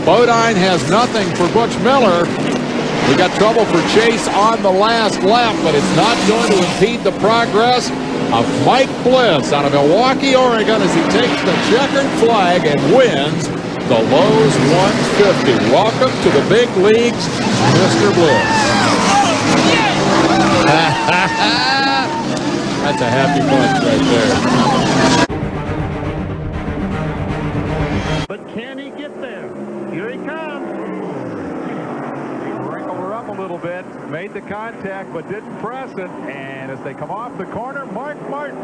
Bodine has nothing for Butch Miller. We got trouble for Chase on the last lap, but it's not going to impede the progress of Mike Bliss out of Milwaukee, Oregon, as he takes the checkered flag and wins the Lowe's 150. Welcome to the big leagues, Mr. Bliss. That's a happy bunch right there. But can he get there? Here he comes. He wrinkled her up a little bit, made the contact, but didn't press it. And as they come off the corner, Mark Martin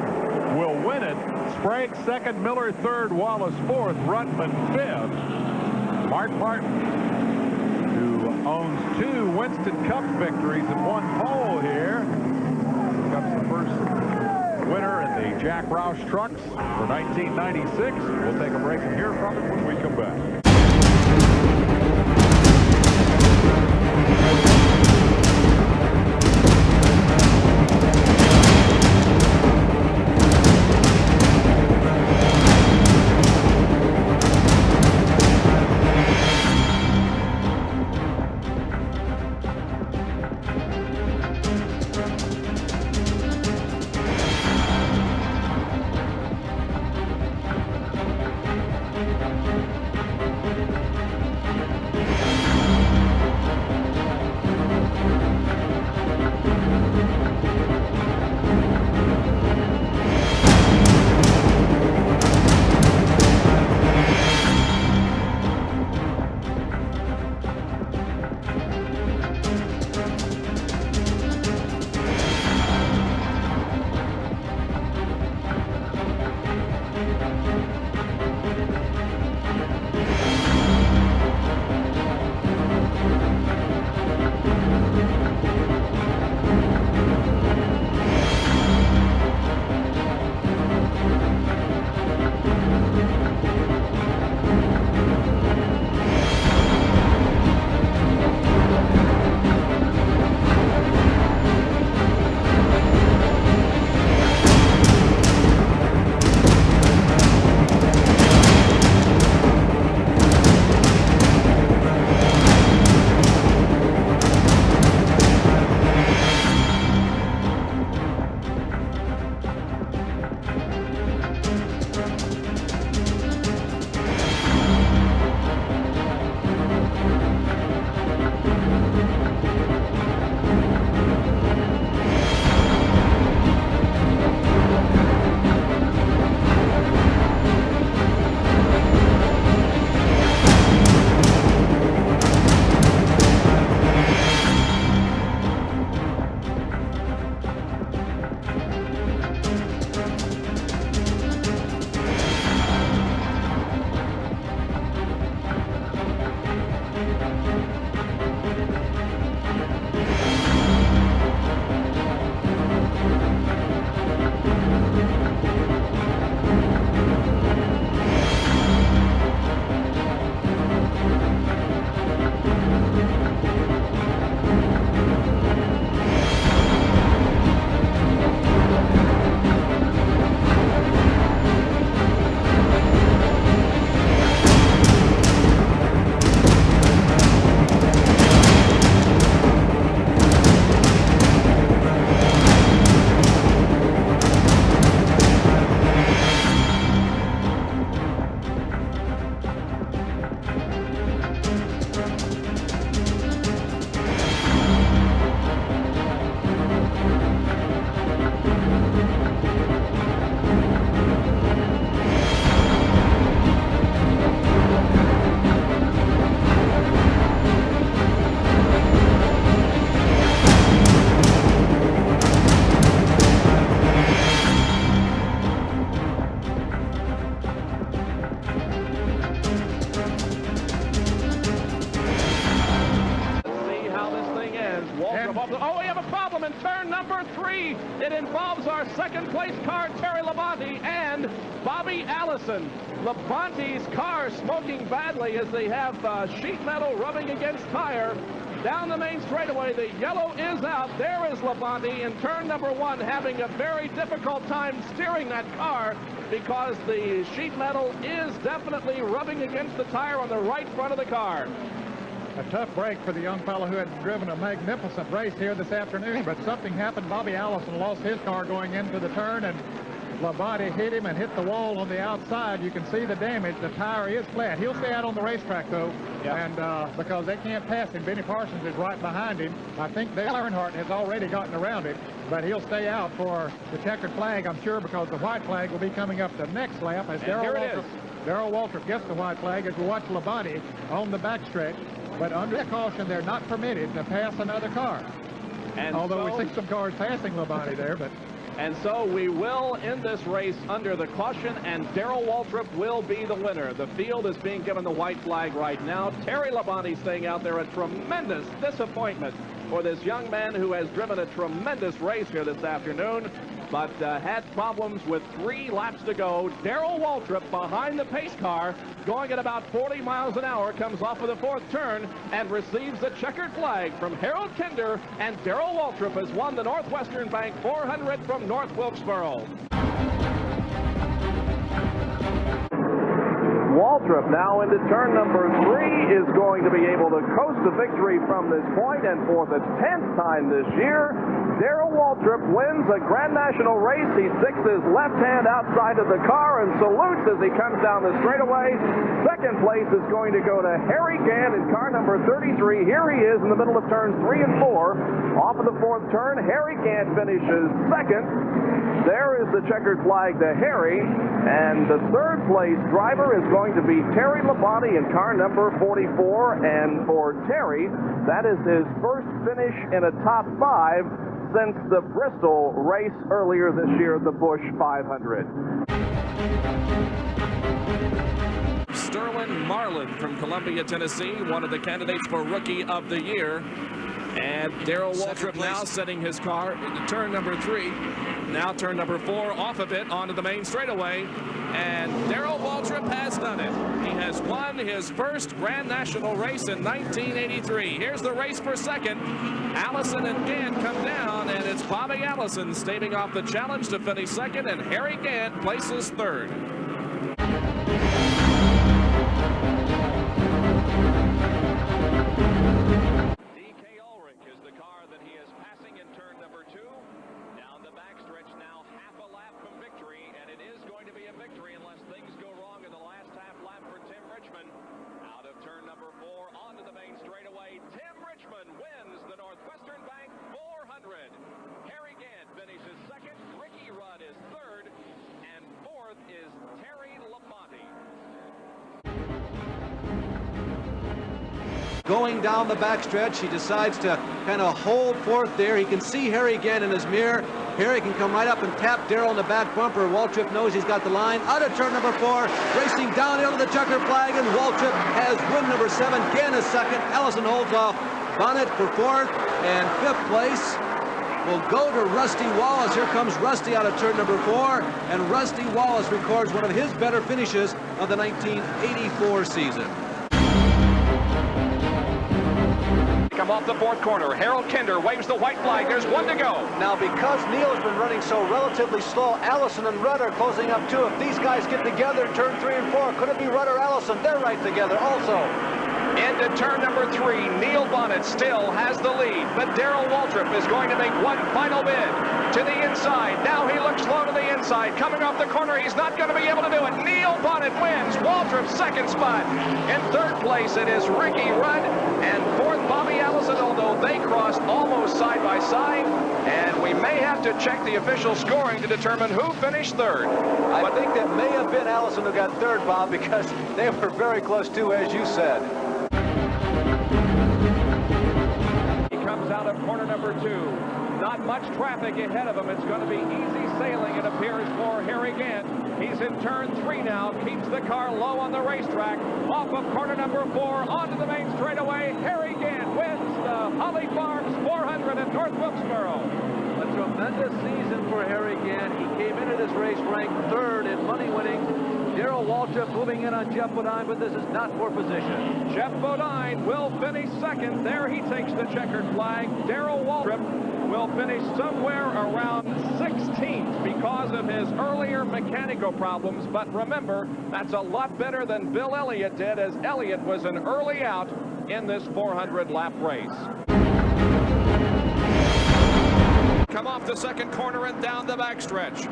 will win it. Sprague second, Miller third, Wallace fourth, Rutman fifth. Mark Martin, who owns 2 Winston Cup victories and 1 pole here, becomes the first winner in the Jack Roush trucks for 1996. We'll take a break and hear from him when we come back. Oh, we have a problem in turn number 3. It involves our second-place car, Terry Labonte, and Bobby Allison. Labonte's car smoking badly as they have sheet metal rubbing against tire. down the main straightaway. The yellow is out. There is Labonte in turn number 1, having a very difficult time steering that car because the sheet metal is definitely rubbing against the tire on the right front of the car. A tough break for the young fellow who had driven a magnificent race here this afternoon, but something happened. Bobby Allison lost his car going into the turn, and Labonte hit him and hit the wall on the outside. You can see the damage. The tire is flat. He'll stay out on the racetrack, though, and because they can't pass him. Benny Parsons is right behind him. I think Dale Earnhardt has already gotten around him, but he'll stay out for the checkered flag, I'm sure, because the white flag will be coming up the next lap as Daryl Waltrip gets the white flag as we watch Labonte on the backstretch. But under caution, they're not permitted to pass another car. And although we see some cars passing Labonte there, but... And so we will end this race under the caution, and Daryl Waltrip will be the winner. The field is being given the white flag right now. Terry Labonte staying out there, a tremendous disappointment for this young man who has driven a tremendous race here this afternoon, but had problems with 3 laps to go. Daryl Waltrip behind the pace car, going at about 40 miles an hour, comes off of the 4th turn and receives the checkered flag from Harold Kinder, and Daryl Waltrip has won the Northwestern Bank 400 from North Wilkesboro. Waltrip now into turn number 3 is going to be able to coast the victory from this point, and for the 10th time this year, Daryl Waltrip wins a Grand National race. He sticks his left hand outside of the car and salutes as he comes down the straightaway. Second place is going to go to Harry Gant in car number 33. Here he is in the middle of turns 3 and 4. Off of the 4th turn, Harry Gant finishes second. There is the checkered flag to Harry, and the 3rd place driver is going to be Terry Labonte in car number 44, and for Terry, that is his first finish in a top 5 since the Bristol race earlier this year, the Busch 500. Sterling Marlin from Columbia, Tennessee, one of the candidates for Rookie of the Year. And Daryl Waltrip now setting his car into turn number 3. Now turn number 4 off of it onto the main straightaway. And Daryl Waltrip has done it. He has won his first Grand National race in 1983. Here's the race for second. Allison and Gant come down, and it's Bobby Allison staving off the challenge to finish second, and Harry Gant places 3rd. Wins the Northwestern Bank 400. Harry Gant finishes second. Ricky Rudd is 3rd, and 4th is Terry Labonte. Going down the backstretch, he decides to kind of hold 4th there. He can see Harry Gant in his mirror. Harry can come right up and tap Daryl in the back bumper. Waltrip knows he's got the line. Out of turn number 4, racing downhill to the checker flag, and Waltrip has win number 7. Gant is second. Allison holds off Bonnet for 4th, and 5th place will go to Rusty Wallace. Here comes Rusty out of turn number 4, and Rusty Wallace records one of his better finishes of the 1984 season. Come off the 4th corner. Harold Kinder waves the white flag. There's 1 to go. Now, because Neal has been running so relatively slow, Allison and Rudd are closing up too. If these guys get together in turn 3 and 4, could it be Rudd or Allison? They're right together also. Into turn number 3, Neil Bonnet still has the lead, but Daryl Waltrip is going to make one final bid to the inside. Now he looks low to the inside. Coming off the corner, he's not going to be able to do it. Neil Bonnet wins. Waltrip's 2nd spot. In 3rd place, it is Ricky Rudd, and 4th, Bobby Allison, although they crossed almost side by side, and we may have to check the official scoring to determine who finished 3rd. I think that may have been Allison who got 3rd, Bob, because they were very close too, as you said. Out of corner number 2. Not much traffic ahead of him. It's going to be easy sailing, it appears, for Harry Gant. He's in turn 3 now. Keeps the car low on the racetrack. Off of corner number 4 onto the main straightaway. Harry Gant wins the Holly Farms 400 at North Wilkesboro. A tremendous season for Harry Gant. He came into this race ranked 3rd in money winning Daryl Waltrip moving in on Jeff Bodine, but this is not for position. Jeff Bodine will finish second. There he takes the checkered flag. Daryl Waltrip will finish somewhere around 16th because of his earlier mechanical problems. But remember, that's a lot better than Bill Elliott did, as Elliott was an early out in this 400-lap race. Come off the second corner and down the backstretch.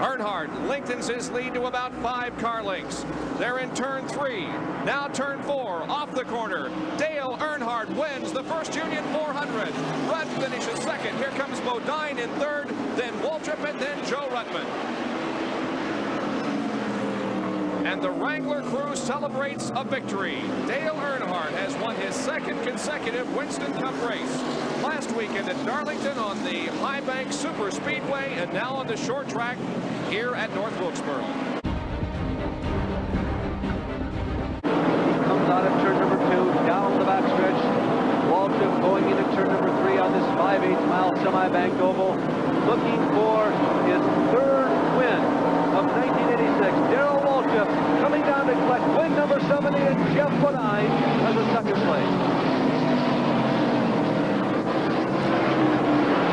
Earnhardt lengthens his lead to about 5 car lengths. They're in turn 3. Now turn 4, off the corner. Dale Earnhardt wins the first Union 400. Rudd finishes second. Here comes Bodine in third, then Waltrip, and then Joe Ruttman. And the Wrangler crew celebrates a victory. Dale Earnhardt has won his second consecutive Winston Cup race. Last weekend at Darlington on the High Bank Super Speedway, and now on the short track here at North Wilkesboro. Comes out of turn number 2, down the backstretch. Waltrip going into turn number 3 on this 5/8 mile semi-banked oval, looking for his third win of 1986. Daryl Waltrip coming down to collect win number 70, and Jeff Bodine has a second place.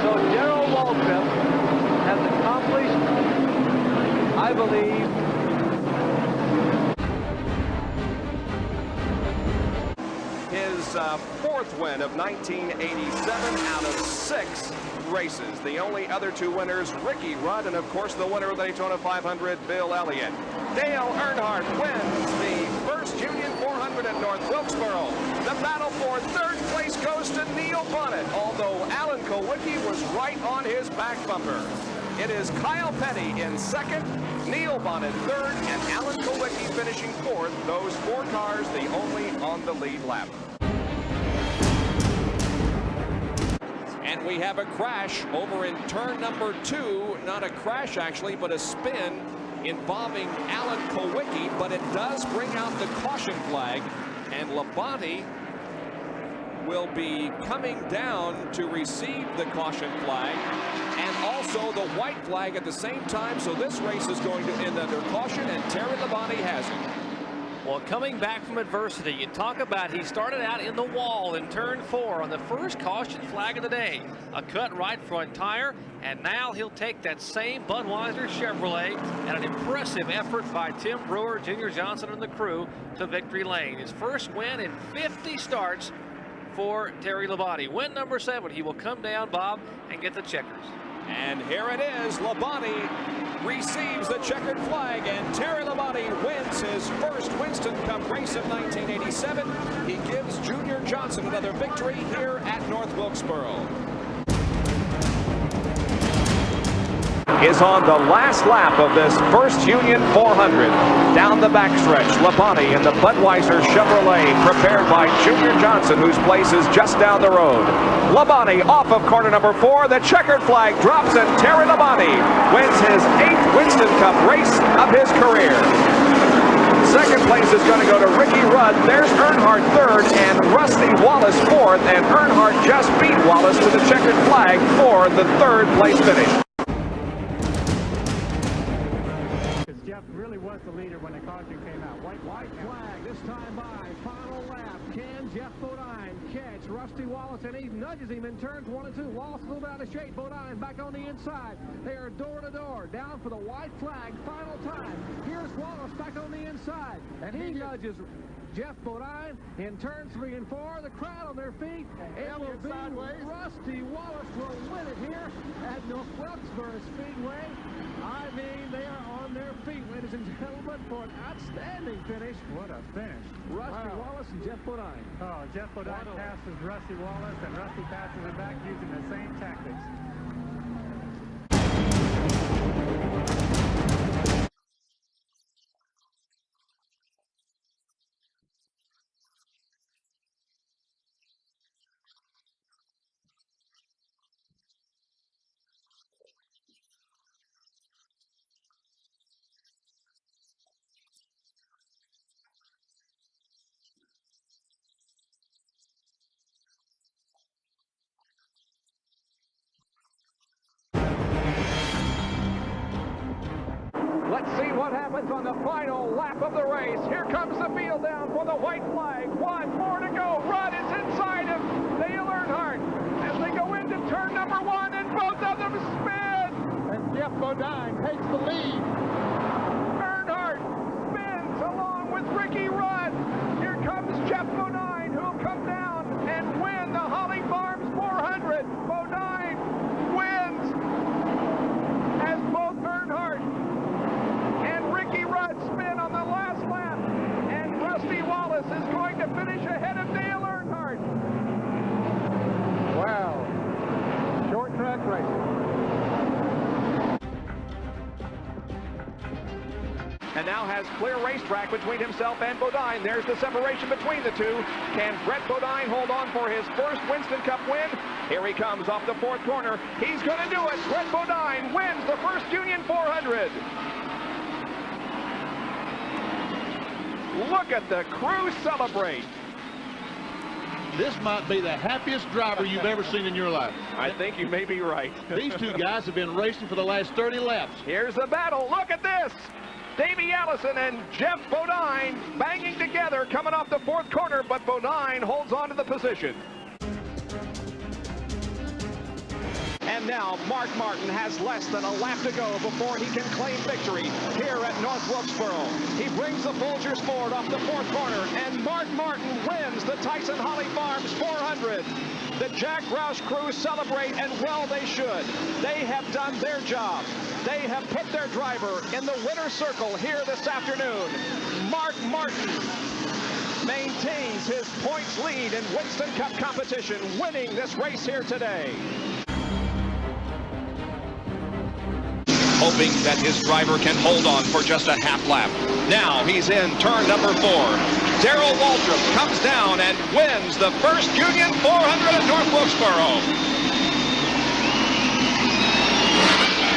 So Daryl Waltrip has accomplished, I believe, his fourth win of 1987 out of 6 races. The only other 2 winners, Ricky Rudd, and of course the winner of the Daytona 500, Bill Elliott. Dale Earnhardt wins the first Union 400 at North Wilkesboro. The battle for third place goes to Neil Bonnet, although Alan Kulwicki was right on his back bumper. It is Kyle Petty in second, Neil Bonnet third, and Alan Kulwicki finishing fourth. Those 4 cars, the only on the lead lap. And we have a crash over in turn number 2. Not a crash, actually, but a spin involving Alan Kulwicki. But it does bring out the caution flag. And Labonte will be coming down to receive the caution flag. And also the white flag at the same time. So this race is going to end under caution, and Terry Labonte has it. Well, coming back from adversity, you talk about he started out in the wall in turn 4 on the first caution flag of the day. A cut right front tire, and now he'll take that same Budweiser Chevrolet and an impressive effort by Tim Brewer, Junior Johnson, and the crew to victory lane. His first win in 50 starts for Terry Labonte. Win number 7. He will come down, Bob, and get the checkers. And here it is. Labonte receives the checkered flag, and Terry Labonte wins his first Winston Cup race of 1987. He gives Junior Johnson another victory here at North Wilkesboro. Is on the last lap of this first Union 400. Down the backstretch, Labonte in the Budweiser Chevrolet, prepared by Junior Johnson, whose place is just down the road. Labonte off of corner number 4. The checkered flag drops, and Terry Labonte wins his 8th Winston Cup race of his career. Second place is going to go to Ricky Rudd. There's Earnhardt third and Rusty Wallace fourth, and Earnhardt just beat Wallace to the checkered flag for the third place finish. Jeff really was the leader when the caution came out. White flag this time by. Final lap. Can Jeff Bodine catch Rusty Wallace? And he nudges him in turns 1 and 2. Wallace a little bit out of shape. Bodine back on the inside. They are door to door. Down for the white flag. Final time. Here's Wallace back on the inside. And he nudges Jeff Bodine in turns 3 and 4. The crowd on their feet. It will be Rusty Wallace will win it here at North Wilkesboro Speedway. I mean, they are on their feet, ladies and gentlemen, for an outstanding finish. What a finish. Rusty Wallace and Jeff Bodine. Oh, Jeff Bodine passes Rusty Wallace, and Rusty passes it back using the same tactics. Let's see what happens on the final lap of the race. Here comes the field down for the white flag. One more to go. Rudd is inside of Dale Earnhardt as they go into turn number 1, and both of them spin. And Jeff Bodine takes the lead. Earnhardt spins along with Ricky Rudd. Here comes Jeff Bodine, who'll come down and win the Holly Farms 400. Bodine wins as both Earnhardt and Ricky Rudd spin on the last lap, and Rusty Wallace is going to finish ahead of Dale Earnhardt. Wow. Short track racing. And now has clear racetrack between himself and Bodine. There's the separation between the two. Can Brett Bodine hold on for his first Winston Cup win? Here he comes off the 4th corner. He's going to do it. Brett Bodine wins the first Union 400. Look at the crew celebrate. This might be the happiest driver you've ever seen in your life. I think you may be right. These two guys have been racing for the last 30 laps. Here's the battle. Look at this. Davey Allison and Jeff Bodine banging together coming off the 4th corner, but Bodine holds on to the position. And now Mark Martin has less than a lap to go before he can claim victory here at North Wilkesboro. He brings the Folgers Ford off the 4th corner, and Mark Martin wins the Tyson Holly Farms 400. The Jack Roush crew celebrate, and well they should. They have done their job. They have put their driver in the winner's circle here this afternoon. Mark Martin maintains his points lead in Winston Cup competition, winning this race here today. Hoping that his driver can hold on for just a half lap. Now he's in turn number 4. Daryl Waltrip comes down and wins the first Union 400 at North Wilkesboro.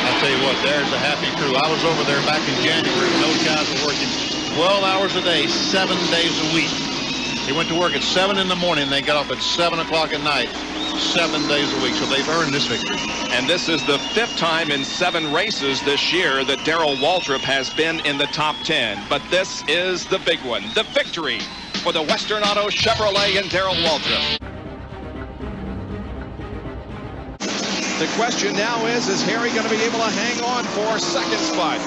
I'll tell you what, there's a happy crew. I was over there back in January, and those guys were working 12 hours a day, 7 days a week. They went to work at 7 in the morning, and they got off at 7 o'clock at night, 7 days a week, so they've earned this victory. And this is the 5th time in 7 races this year that Daryl Waltrip has been in the top 10. But this is the big one, the victory for the Western Auto Chevrolet and Daryl Waltrip. The question now is Harry going to be able to hang on for second spot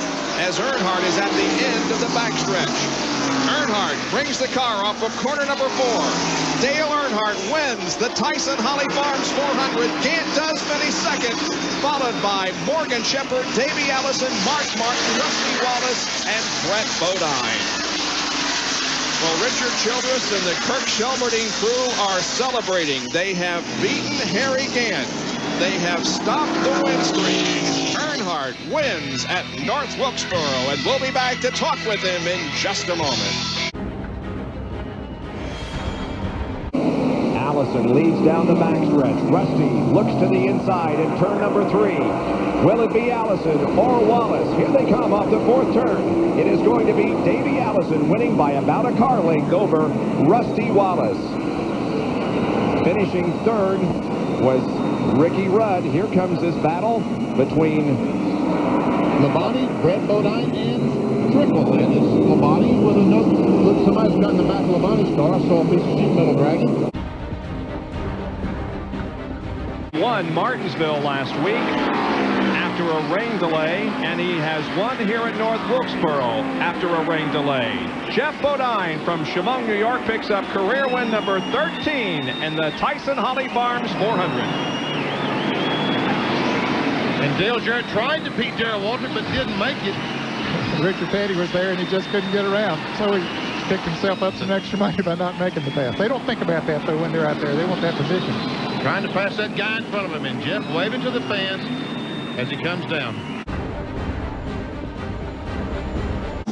as Earnhardt is at the end of the backstretch? Earnhardt brings the car off of corner number 4. Dale Earnhardt wins the Tyson Holly Farms 400. Gant does finish second, followed by Morgan Shepherd, Davey Allison, Mark Martin, Rusty Wallace, and Brett Bodine. Well, Richard Childress and the Kirk Shelmerdine crew are celebrating. They have beaten Harry Gant. They have stopped the win streak. Earnhardt wins at North Wilkesboro, and we'll be back to talk with him in just a moment. Allison leads down the backstretch. Rusty looks to the inside in turn number 3. Will it be Allison or Wallace? Here they come off the 4th turn. It is going to be Davey Allison winning by about a car length over Rusty Wallace. Finishing 3rd was Ricky Rudd. Here comes this battle between Labonte, Brett Bodine, and Trickle. And it's Labonte with a note. Look, somebody's got in the back of Labonte's car. I saw a piece of sheet metal dragging. Won Martinsville last week after a rain delay, and he has won here at North Wilkesboro after a rain delay. Jeff Bodine from Chemung, New York picks up career win number 13 in the Tyson Holly Farms 400. And Dale Jarrett tried to beat Daryl Waltrip, but didn't make it. Richard Petty was there, and he just couldn't get around. So he picked himself up some extra money by not making the pass. They don't think about that, though, when they're out there. They want that position. Trying to pass that guy in front of him, and Jeff waving to the fans as he comes down.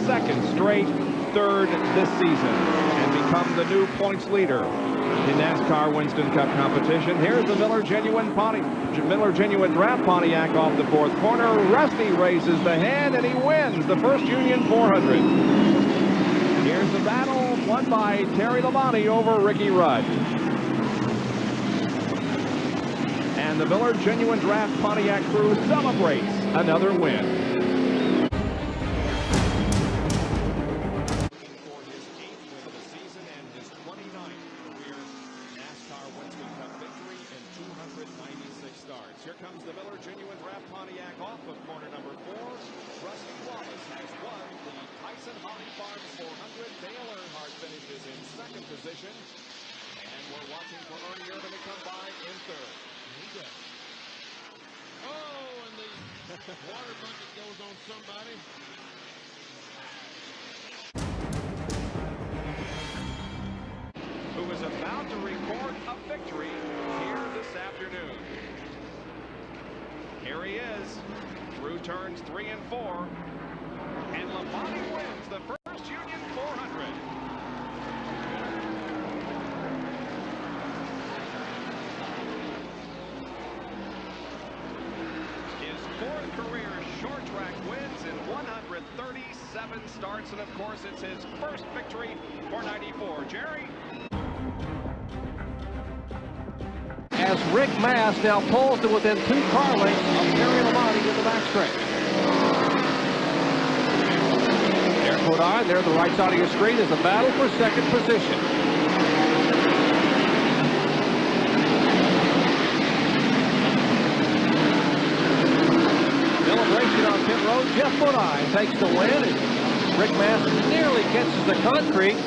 Second straight, 3rd this season, and become the new points leader in NASCAR Winston Cup competition. Here's the Miller Genuine Draft Pontiac off the 4th corner. Rusty raises the hand, and he wins the first Union 400. Here's the battle won by Terry Labonte over Ricky Rudd. And the Miller Genuine Draft Pontiac crew celebrates another win. Farms 400. Dale Earnhardt finishes in second position. And we're watching for Ernie Irvin to come by in third. Oh, and the water bucket goes on somebody. Who is about to record a victory here this afternoon. Here he is through turns 3 and 4. And Labonte wins the first Union 400. His fourth career short track wins in 137 starts, and of course it's his first victory for 94. Jerry? As Rick Mast now pulls to within 2 car lengths of Terry Labonte in the backstretch. There's Bodine, there, the right side of your screen is a battle for second position. Celebration on pit road. Jeff Bodine takes the win, and Rick Mast nearly catches the concrete.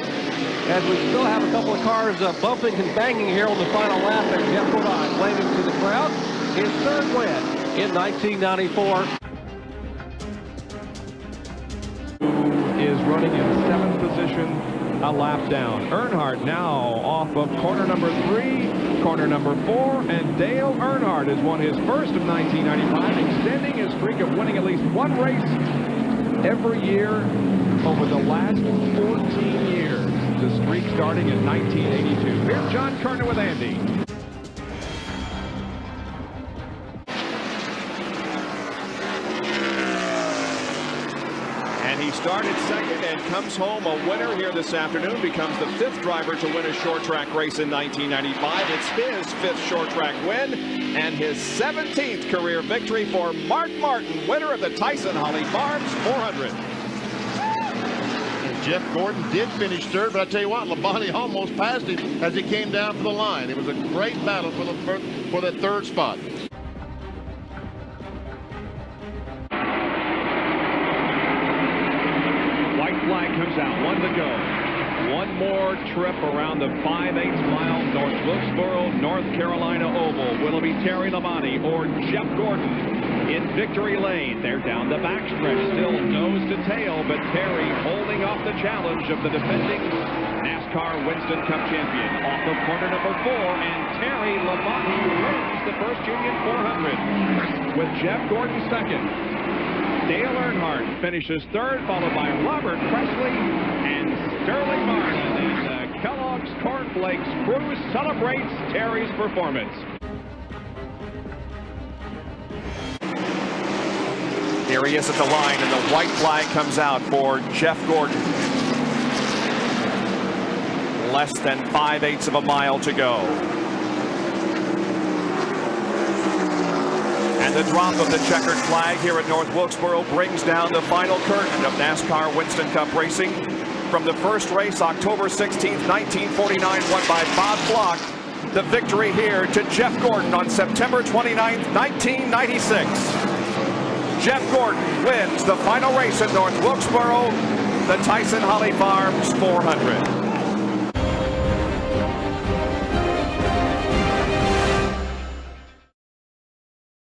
As we still have a couple of cars bumping and banging here on the final lap, and Jeff Bodine waving to the crowd. His third win in 1994. Is running in 7th position, a lap down. Earnhardt now off of corner number 3, corner number 4, and Dale Earnhardt has won his first of 1995, extending his streak of winning at least one race every year over the last 14 years. The streak starting in 1982. Here's John Kerner with Andy. And he started second and comes home a winner here this afternoon, becomes the 5th driver to win a short track race in 1995. It's his 5th short track win and his 17th career victory for Mark Martin, winner of the Tyson Holly Farms 400. Jeff Gordon did finish third, but I tell you what, Labonte almost passed him as he came down for the line. It was a great battle for the third spot. White flag comes out, 1 to go. One more trip around the 5/8 mile North Wilkesboro, North Carolina Oval. Will it be Terry Labonte or Jeff Gordon in victory lane? They're down the backstretch, still nose to tail, but Terry holding off the challenge of the defending NASCAR Winston Cup champion. Off of corner number 4, and Terry Labonte wins the first Union 400 with Jeff Gordon second. Dale Earnhardt finishes third, followed by Robert Presley and Sterling Martin. And the Kellogg's Corn Flakes crew celebrates Terry's performance. Here he is at the line, and the white flag comes out for Jeff Gordon. Less than 5/8 of a mile to go. And the drop of the checkered flag here at North Wilkesboro brings down the final curtain of NASCAR Winston Cup racing. From the first race, October 16th, 1949, won by Bob Block. The victory here to Jeff Gordon on September 29th, 1996. Jeff Gordon wins the final race at North Wilkesboro, the Tyson Holly Farms 400.